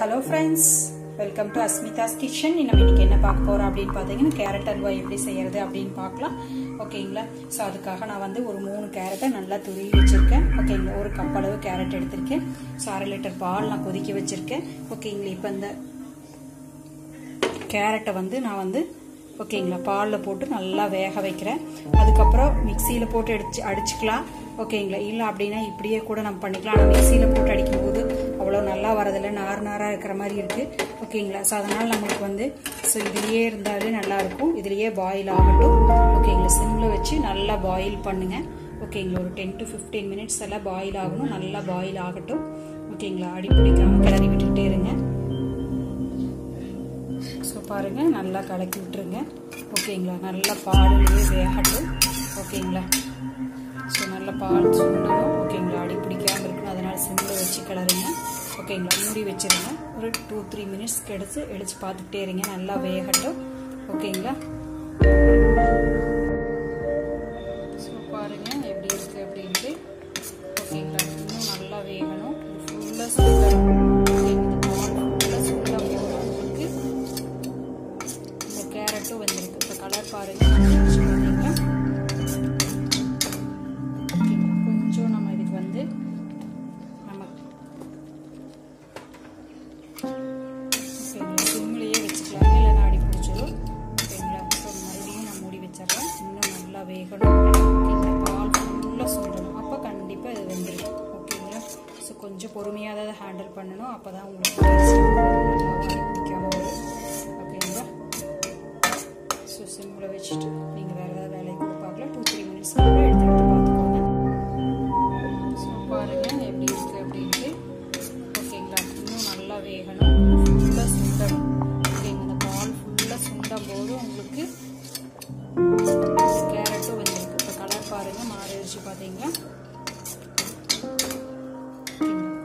Hello friends, welcome to Asmitha's kitchen. நம்ம இன்னைக்கு என்ன பார்க்க போறோம் அப்படினு பாத்தீங்கன்னா கேரட் அல்வா எப்படி செய்யறது அப்படினு பார்க்கலாம். ஓகேங்களா? சோ அதுக்காக நான் வந்து ஒரு 3 கேரட்டை நல்லா துருவி வச்சிருக்கேன். ஓகேங்களா? ஒரு கப் அளவு கேரட் எடுத்துர்க்கேன். சோ 1/2 லிட்டர் பால் நான் கொதிக்க வச்சிருக்கேன். ஓகேங்களா? இப்போ இந்த கேரட்டை வந்து நான் வந்து ஓகேங்களா பால்ல போட்டு நல்லா வேக வைக்கிறேன். அதுக்கு அப்புறம் மிக்ஸில போட்டு அடிச்சுக்கலாம். ஓகேங்களா? இல்ல அப்படினா இப்படியே கூட நம்ம பண்ணிக்கலாம். ஆனா மிக்ஸில போட்டு அடிக்கும்போது அவ்வளவு நல்லா வரதில்லை, நார் இருக்கிற மாதிரி இருக்கு. ஓகேங்களா? சோ அதனால நமக்கு வந்து சோ இதுலயே இருந்தாலே நல்லா இருக்கும். இதுலயே பாயில் ஆகட்டும். ஓகேங்களா? சிம்ல வச்சு நல்லா பாயில் பண்ணுங்க. ஓகேங்களா? ஒரு 10 to 15 மினிட்ஸ் எல்லாம் பாயில் ஆகணும். நல்லா பாயில் ஆகட்டும். ஓகேங்களா? அடி பிடிக்காம கிளறி விட்டுட்டே இருங்க. சோ பாருங்க நல்லா கலக்கி விட்டுருங்க. ஓகேங்களா? நல்லா பாலிலேயே வேகட்டும். ஓகேங்களா? சோ நல்ல பால் சுண்டணும். ஓகேங்களா? அடி பிடிக்காம இருக்கணும். அதனால சிம்ல வச்சு கிளறுங்க. ஓகேங்களா? மூடி வச்சிருங்க. ஒரு 2-3 மினிட்ஸ் எடுத்து பார்த்துட்டே இருங்க. நல்லா வேகட்டும். ஓகேங்களா? சோ பாருங்க எப்படி இருக்கு அப்படின்ட்டு. ஓகேங்களா? இன்னும் நல்லா வேகணும். ஃபுல்லா சுண்டணும். வந்திருக்கு. இப்போ கலர் பாருங்க. கொஞ்சம் நம்ம இதுக்கு வந்து நம்ம சிம்மிலேயே வச்சுக்கலாம், இல்லைன்னா அடி பிடிச்சிடும். ஓகேங்களா? இப்போ மறுபடியும் நான் மூடி வச்சிடறேன். இன்னும் நல்லா வேகணும். பால் ஃபுல்லாக சுண்டணும். அப்போ கண்டிப்பாக இது வந்துடும். ஓகேங்களா? ஸோ கொஞ்சம் பொறுமையாக தான் ஹேண்டில் பண்ணணும். அப்போ தான் உங்களுக்கு நல்லா பிடிக்காம வரும். ஓகேங்களா? சிம்ல வச்சுட்டு நீங்க வேற ஏதாவது வேலையை கூட பார்க்கலாம். 2-3 மினிட்ஸ் எடுத்து பார்த்துக்கோங்க. ஸோ பாருங்க எப்படி இருக்கு அப்படின்ட்டு. ஓகேங்களா? இன்னும் நல்லா வேகணும். ஃபுல்லாக சுண்டணும். ஓகேங்க? இந்த பால் ஃபுல்லாக சுண்டும் போது உங்களுக்கு கேரட்டும் வந்துருக்கு. இப்போ கலர் பாருங்க மாறிடுச்சு பார்த்தீங்களா?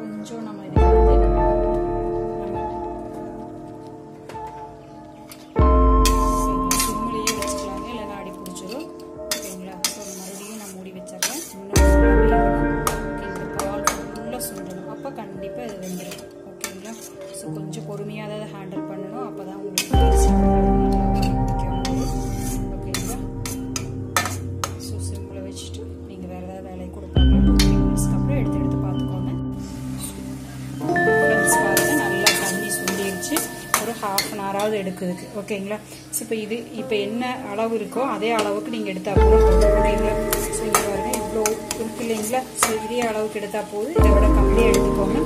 கொஞ்சம் நம்ம இதை வந்து கண்டிப்பா இது வெந்துடும். ஓகேங்களா? ஸோ கொஞ்சம் பொறுமையாக தான் ஹேண்டில் பண்ணணும். அப்போதான் உங்களுக்கு ஓகேங்களா? ஸோ சிம்மில் வச்சுட்டு நீங்கள் வேறு ஏதாவது வேலையை கூட பார்க்கலாம். 2-3 மினிட்ஸ்க்கு அப்புறம் எடுத்து பார்த்துக்கோங்க. ஃப்ரெண்ட்ஸ் பாருங்க நல்லா தண்ணி சுண்டிடுச்சு. ஒரு 1/2 hour ஆவது எடுக்குதுக்கு. ஓகேங்களா? ஸோ இப்போ என்ன அளவு இருக்கோ அதே அளவுக்கு நீங்கள் எடுத்தா போதும். ஓகேங்களா? ஸோ இங்கே பாருங்க இவ்வளோ இருக்கு இல்லைங்களா? ஸோ இதே அளவுக்கு எடுத்தா போதும். இதை விட கம்மியாக எடுத்துக்கோங்க.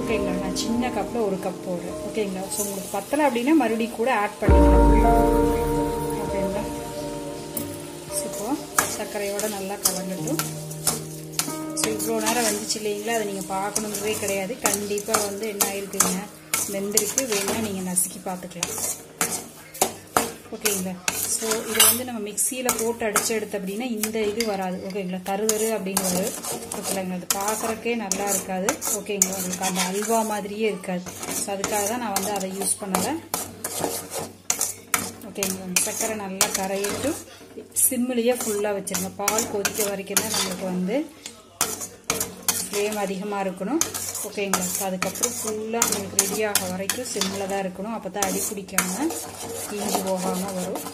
ஓகேங்களா? நான் சின்ன கப்பில் 1 கப் போடுறேன். ஓகேங்களா? ஸோ உங்களுக்கு பத்தலை அப்படின்னா மறுபடியும் கூட ஆட் பண்ணிக்கலாம். ஓகேங்களா? ஸோ இப்போ சர்க்கரையோட நல்லா கலந்துட்டும். ஸோ இவ்வளோ நேரம் வந்துச்சு இல்லைங்களா? அதை நீங்கள் பார்க்கணுங்கிறதே கிடையாது. கண்டிப்பாக வந்து என்ன ஆயிருக்குங்க, வெந்திருக்கு. வேணும்னா நீங்கள் நசுக்கி பார்த்துக்கலாம். ஓகேங்களா? ஸோ இதை வந்து நம்ம மிக்சியில் போட்டு எடுத்து அப்படின்னா இந்த இது வராது. ஓகேங்களா? தருதரு அப்படின்னு வரும். ஓகேங்களா? அது பார்க்குறக்கே நல்லா இருக்காது. ஓகேங்களா? உங்களுக்கு அந்த அல்வா மாதிரியே இருக்காது. ஸோ அதுக்காக தான் நான் வந்து அதை யூஸ் பண்ணலை. ஓகேங்களா? சர்க்கரை நல்லா கரையிட்டு சிம்மிலேயே ஃபுல்லாக வச்சுருங்க. பால் கொதிக்க வரைக்கும் தான் நம்மளுக்கு வந்து ஃப்ளேம் அதிகமாக இருக்கணும். ஓகேங்களா? அதுக்கப்புறம் ஃபுல்லாக உங்களுக்கு ரெடியாக வரைக்கும் சிம்மில் தான் இருக்கணும். அப்போ தான் அடி பிடிக்காமல் தீஞ்சு போகாமல் வரும்.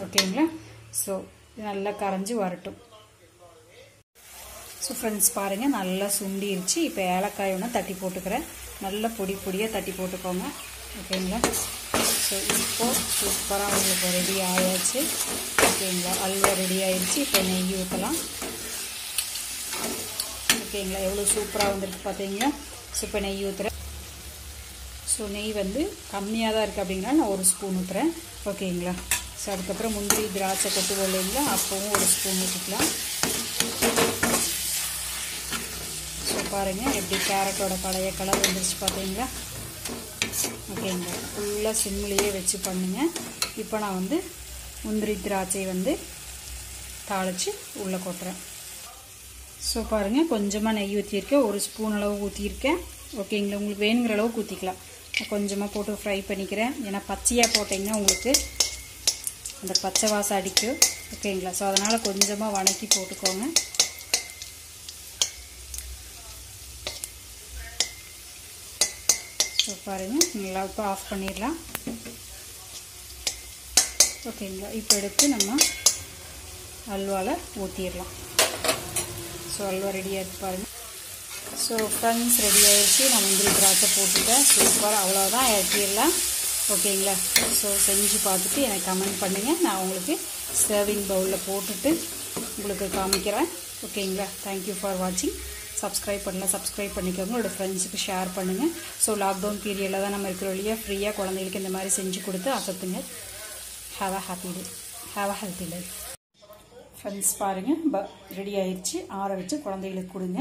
ஓகேங்களா? ஸோ நல்லா கரைஞ்சி வரட்டும். ஸோ ஃப்ரெண்ட்ஸ் பாருங்கள் நல்லா சுண்டிருச்சு. இப்போ ஏலக்காய் ஒன்று தட்டி போட்டுக்கிறேன். நல்லா பொடியாக தட்டி போட்டுக்கோங்க. ஓகேங்களா? ஸோ இப்போது சூப்பராக உங்களுக்கு ரெடி ஆயாச்சு. ஓகேங்களா? அல்வா ரெடி ஆயிடுச்சு. இப்போ நெய் ஊற்றலாம். ஓகேங்களா? எவ்வளோ சூப்பராக வந்துருக்கு பார்த்தீங்களா? ஸோ இப்போ நெய் ஊற்றுறேன். ஸோ நெய் வந்து கம்மியாக தான் இருக்குது அப்படின்னா நான் 1 ஸ்பூன் ஊற்றுறேன். ஓகேங்களா? ஸோ அதுக்கப்புறம் முந்திரி திராட்சை கொட்டுவோம் இல்லைங்களா? அப்போவும் 1 ஸ்பூன் ஊற்றிக்கலாம். ஸோ பாருங்கள் எப்படி கேரட்டோட பழைய கலர் வந்துருச்சு பார்த்தீங்களா? ஓகேங்களா? ஃபுல்லாக சிம்மிலேயே வச்சு பண்ணுங்கள். இப்போ நான் வந்து முந்திரி திராட்சை வந்து தாளித்து உள்ளே கொட்டுறேன். ஸோ பாருங்கள் கொஞ்சமாக நெய் ஊற்றியிருக்கேன். 1 ஸ்பூன் அளவு ஊற்றியிருக்கேன். ஓகேங்களா? உங்களுக்கு வேணுங்கிற அளவுக்கு ஊற்றிக்கலாம். கொஞ்சமாக போட்டு ஃப்ரை பண்ணிக்கிறேன். ஏன்னா பச்சையாக போட்டிங்கன்னா உங்களுக்கு அந்த பச்சை வாசம் அடிக்கும். ஓகேங்களா? ஸோ அதனால் கொஞ்சமாக வணக்கி போட்டுக்கோங்க. ஸோ பாருங்கள் நல்லா இப்போ ஆஃப் பண்ணிடலாம். ஓகேங்களா, இப்போ எடுத்து நம்ம அல்வாவில் ஊற்றிடலாம். ஸோ அல்வா ரெடியாக இருக்குது பாருங்கள். ஸோ ஃப்ரெண்ட்ஸ் ரெடி ஆகிடுச்சு. நான் முந்திரி திராட்சை போட்டுட்டேன். சூப்பர், அவ்வளோதான், இறக்கிடலாம். ஓகேங்களா, ஸோ செஞ்சு பார்த்துட்டு எனக்கு கமெண்ட் பண்ணுங்கள். நான் உங்களுக்கு சர்விங் பவுலில் போட்டுட்டு உங்களுக்கு காமிக்கிறேன். ஓகேங்களா, தேங்க்யூ ஃபார் வாட்சிங். சப்ஸ்கிரைப் பண்ணலாம், சப்ஸ்கிரைப் பண்ணிக்கோங்க. உங்களோட ஃப்ரெண்ட்ஸுக்கு ஷேர் பண்ணுங்கள். ஸோ லாக்டவுன் பீரியடில் தான் நம்ம இருக்கிற வழியாக ஃப்ரீயாக குழந்தைகளுக்கு இந்த மாதிரி செஞ்சு கொடுத்து அசத்துங்க. Have a happy day, have a healthy life. Friends பாருங்கள், ரெடி ஆயிடுச்சு. ஆற வச்சு குழந்தைகளுக்கு கொடுங்க.